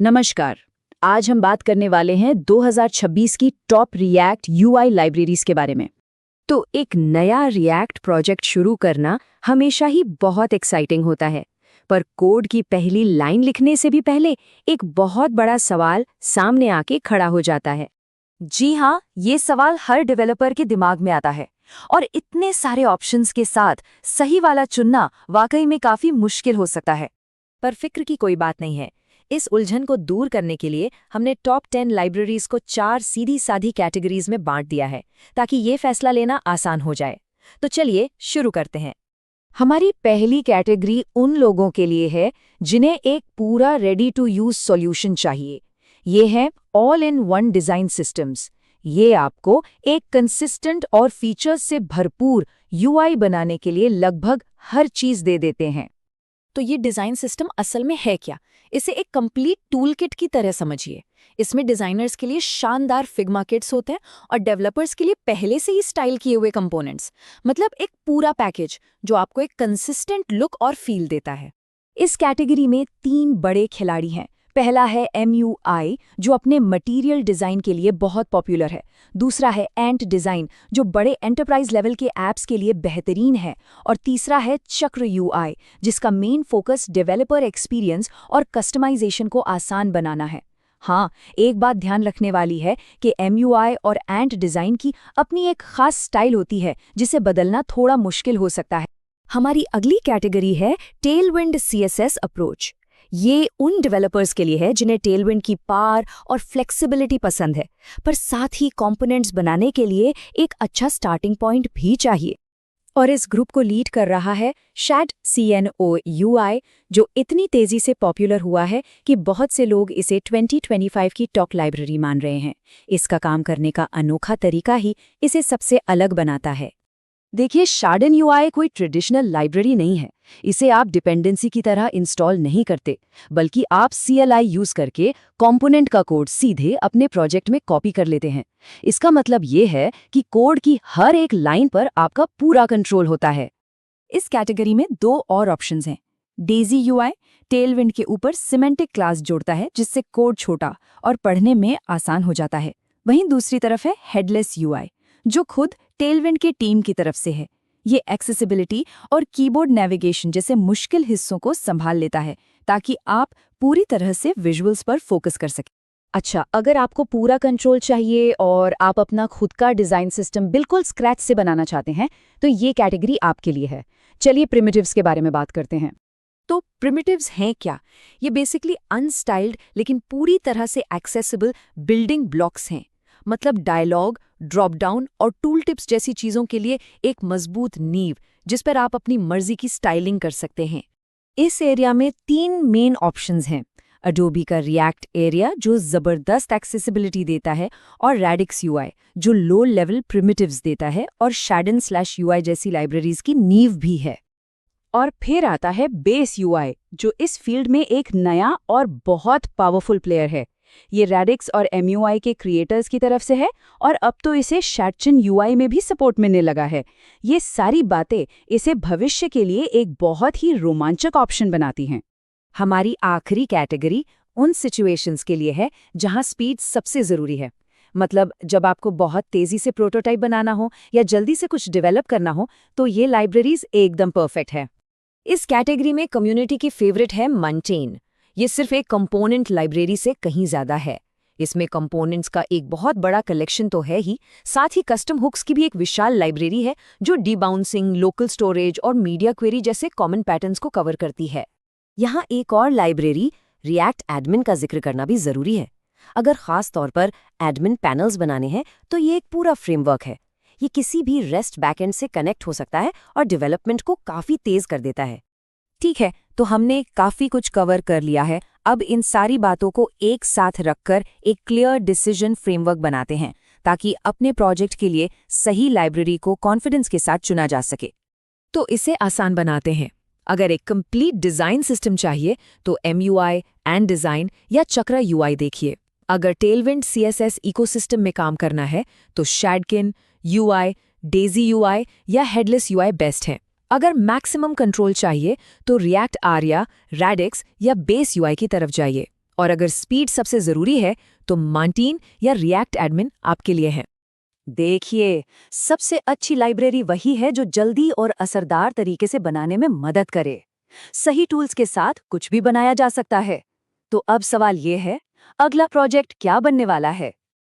नमस्कार। आज हम बात करने वाले हैं 2026 की टॉप रिएक्ट यूआई लाइब्रेरीज के बारे में। तो एक नया रिएक्ट प्रोजेक्ट शुरू करना हमेशा ही बहुत एक्साइटिंग होता है, पर कोड की पहली लाइन लिखने से भी पहले एक बहुत बड़ा सवाल सामने आके खड़ा हो जाता है। जी हाँ, ये सवाल हर डेवलपर के दिमाग में आता है और इतने सारे ऑप्शंस के साथ सही वाला चुनना वाकई में काफी मुश्किल हो सकता है। पर फिक्र की कोई बात नहीं है। इस उलझन को दूर करने के लिए हमने टॉप 10 लाइब्रेरीज को 4 सीधी साधी कैटेगरीज में बांट दिया है, ताकि ये फैसला लेना आसान हो जाए। तो चलिए शुरू करते हैं। हमारी पहली कैटेगरी उन लोगों के लिए है जिन्हें एक पूरा रेडी टू यूज सॉल्यूशन चाहिए। ये है all in one design systems. ये आपको एक कंसिस्टेंट और फीचर्स से भरपूर यूआई बनाने के लिए लगभग हर चीज दे देते हैं। तो ये डिज़ाइन सिस्टम असल में है क्या? इसे एक कंप्लीट टूल किट की तरह समझिए। इसमें डिज़ाइनर्स के लिए शानदार फिग्मा किट्स होते हैं और डेवलपर्स के लिए पहले से ही स्टाइल किए हुए कंपोनेंट्स। मतलब एक पूरा पैकेज जो आपको एक कंसिस्टेंट लुक और फील देता है। इस कैटेगरी में 3 बड़े खिलाड़ी हैं। पहला है MUI, जो अपने मटेरियल डिज़ाइन के लिए बहुत पॉपुलर है। दूसरा है एंट डिज़ाइन, जो बड़े एंटरप्राइज लेवल के ऐप्स के लिए बेहतरीन है। और तीसरा है चक्र UI, जिसका मेन फोकस डेवलपर एक्सपीरियंस और कस्टमाइजेशन को आसान बनाना है। हाँ, एक बात ध्यान रखने वाली है कि MUI और एंट डिज़ाइन की अपनी एक खास स्टाइल होती है, जिसे बदलना थोड़ा मुश्किल हो सकता है। हमारी अगली कैटेगरी है टेलविंड CSS अप्रोच। ये उन डेवलपर्स के लिए है जिन्हें टेलविंड की पावर और फ्लेक्सिबिलिटी पसंद है, पर साथ ही कंपोनेंट्स बनाने के लिए एक अच्छा स्टार्टिंग पॉइंट भी चाहिए। और इस ग्रुप को लीड कर रहा है शैड CNO UI, जो इतनी तेजी से पॉपुलर हुआ है कि बहुत से लोग इसे 2025 की टॉप लाइब्रेरी मान रहे हैं। इसका काम करने का अनोखा तरीका ही इसे सबसे अलग बनाता है। देखिए, शार्डन यूआई कोई ट्रेडिशनल लाइब्रेरी नहीं है। इसे आप डिपेंडेंसी की तरह इंस्टॉल नहीं करते, बल्कि आप CLI यूज करके कंपोनेंट का कोड सीधे अपने प्रोजेक्ट में कॉपी कर लेते हैं। इसका मतलब ये है कि कोड की हर एक लाइन पर आपका पूरा कंट्रोल होता है। इस कैटेगरी में 2 और ऑप्शंस हैं। डेजी UI टेलविंड के ऊपर सिमेंटिक क्लास जोड़ता है, जिससे कोड छोटा और पढ़ने में आसान हो जाता है। वहीं दूसरी तरफ है हेडलेस UI, जो खुद टेलविंड के टीम की तरफ से है। ये एक्सेसिबिलिटी और कीबोर्ड नेविगेशन जैसे मुश्किल हिस्सों को संभाल लेता है, ताकि आप पूरी तरह से विजुअल्स पर फोकस कर सकें। अच्छा, अगर आपको पूरा कंट्रोल चाहिए और आप अपना खुद का डिज़ाइन सिस्टम बिल्कुल स्क्रैच से बनाना चाहते हैं, तो ये कैटेगरी आपके लिए है। चलिए प्रिमिटिव्स के बारे में बात करते हैं। तो प्रिमिटिव्स हैं क्या? ये बेसिकली अनस्टाइल्ड लेकिन पूरी तरह से एक्सेसिबल बिल्डिंग ब्लॉक्स हैं। मतलब डायलॉग, ड्रॉप डाउन और टूल टिप्स जैसी चीज़ों के लिए एक मजबूत नींव, जिस पर आप अपनी मर्जी की स्टाइलिंग कर सकते हैं। इस एरिया में 3 मेन ऑप्शंस हैं। अडोबी का रिएक्ट एरिया, जो ज़बरदस्त एक्सेसिबिलिटी देता है, और रेडिक्स UI, जो लो लेवल प्रिमिटिव्स देता है और Shadon/UI जैसी लाइब्रेरीज की नींव भी है। और फिर आता है बेस UI, जो इस फील्ड में एक नया और बहुत पावरफुल प्लेयर है। ये रेडिक्स और MUI के क्रिएटर्स की तरफ से है और अब तो इसे Shadon UI में भी सपोर्ट मिलने लगा है। ये सारी बातें इसे भविष्य के लिए एक बहुत ही रोमांचक ऑप्शन बनाती हैं। हमारी आखिरी कैटेगरी उन सिचुएशंस के लिए है जहां स्पीड सबसे ज़रूरी है। मतलब जब आपको बहुत तेज़ी से प्रोटोटाइप बनाना हो या जल्दी से कुछ डेवलप करना हो, तो ये लाइब्रेरीज एकदम परफेक्ट है। इस कैटेगरी में कम्युनिटी की फेवरेट है मंटेन। ये सिर्फ एक कंपोनेंट लाइब्रेरी से कहीं ज़्यादा है। इसमें कंपोनेंट्स का एक बहुत बड़ा कलेक्शन तो है ही, साथ ही कस्टम हुक्स की भी एक विशाल लाइब्रेरी है, जो डीबाउंसिंग, लोकल स्टोरेज और मीडिया क्वेरी जैसे कॉमन पैटर्न्स को कवर करती है। यहाँ एक और लाइब्रेरी रिएक्ट एडमिन का जिक्र करना भी ज़रूरी है। अगर खास तौर पर एडमिन पैनल्स बनाने हैं, तो ये एक पूरा फ्रेमवर्क है। ये किसी भी रेस्ट बैकएंड से कनेक्ट हो सकता है और डेवलपमेंट को काफ़ी तेज़ कर देता है। ठीक है, तो हमने काफ़ी कुछ कवर कर लिया है। अब इन सारी बातों को एक साथ रखकर एक क्लियर डिसीजन फ्रेमवर्क बनाते हैं, ताकि अपने प्रोजेक्ट के लिए सही लाइब्रेरी को कॉन्फिडेंस के साथ चुना जा सके। तो इसे आसान बनाते हैं। अगर एक कंप्लीट डिज़ाइन सिस्टम चाहिए, तो MUI, एंड डिज़ाइन या चक्रा UI देखिए। अगर टेलविंड CSS इकोसिस्टम में काम करना है, तो Shadkin UI, डेजी UI या हेडलेस UI बेस्ट है। अगर मैक्सिमम कंट्रोल चाहिए तो रिएक्ट आर्या, रेडिक्स या बेस UI की तरफ जाइए। और अगर स्पीड सबसे ज़रूरी है तो मांटीन या रिएक्ट एडमिन आपके लिए है। देखिए, सबसे अच्छी लाइब्रेरी वही है जो जल्दी और असरदार तरीके से बनाने में मदद करे। सही टूल्स के साथ कुछ भी बनाया जा सकता है। तो अब सवाल ये है, अगला प्रोजेक्ट क्या बनने वाला है?